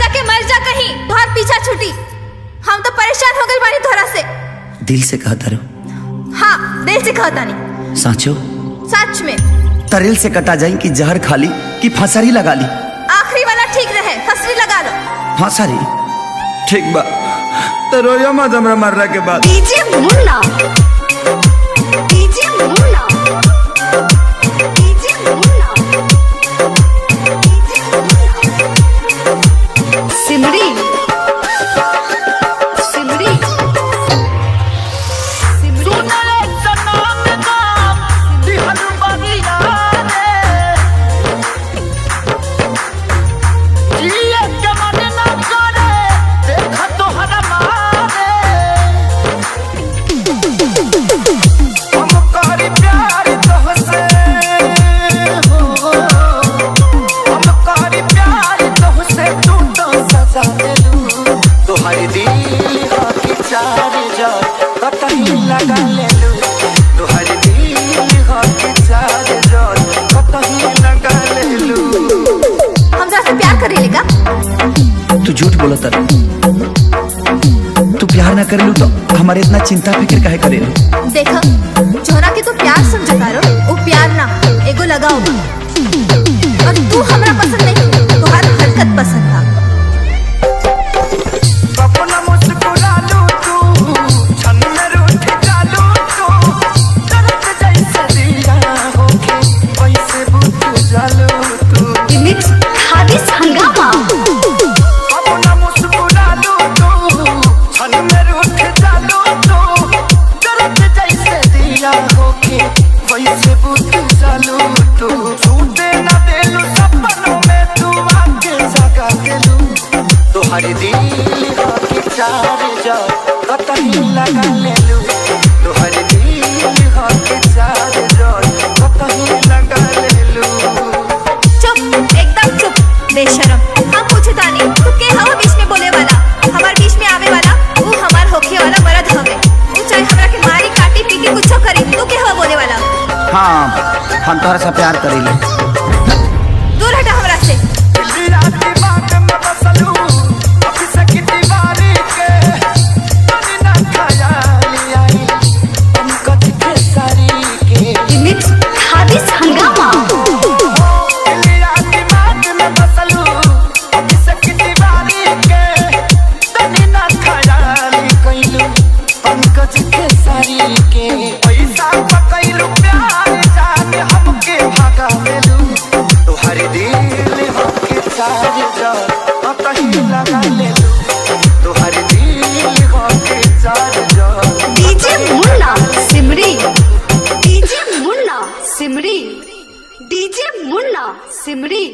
जाके मर जा कहीं, बहुत पीछा छूटी। हम तो परेशान हो गए बानी तोहरा से। दिल से कहता रो? हाँ, दिल से कहता नहीं। साचो? सच में। तरिल से कटा जाए कि जहर खाली कि फंसरी लगा ली? आखिरी वाला ठीक रहे, फंसरी लगा लो। फंसरी ठीक बा तो रोया मत हमरा मरला के बाद। डीजे मुन्ना, डीजे मुन्ना, डीजे मुन्ना, डीजे मुन्ना। सिमरी, सिमरी, सिमरी। तू झूठ बोला तर तू प्यार ना कर लू तो हमारे इतना चिंता फिक्र काहे करे लू? देखो जोहरा के तू प्यार समझता रो, वो प्यार ना एगो लगाओ। और तू हमरा पसंद नहीं, तुम्हारा हरकत पसंद था। तुम्हारे दिल के चार्जर कतही लगा ले लू, तुम्हारे दिल के चार्जर कतही लगा ले लू। चुप, एकदम चुप, बेशरम। हम पूछे तानी तू के हवा बीच में बोले वाला, हमार बीच में आवे वाला, वो हमार होखे वाला मर्द हवे। वो चाहे हमरा के मारी काटी पीटी कुछो करी, तू के हवा बोले वाला। हाँ, हम तोहरा से प्यार करेले। दूर हटा हमरा से। डीजे मुन्ना, सिमरी, डीजे मुन्ना, सिमरी, डीजे मुन्ना, सिमरी।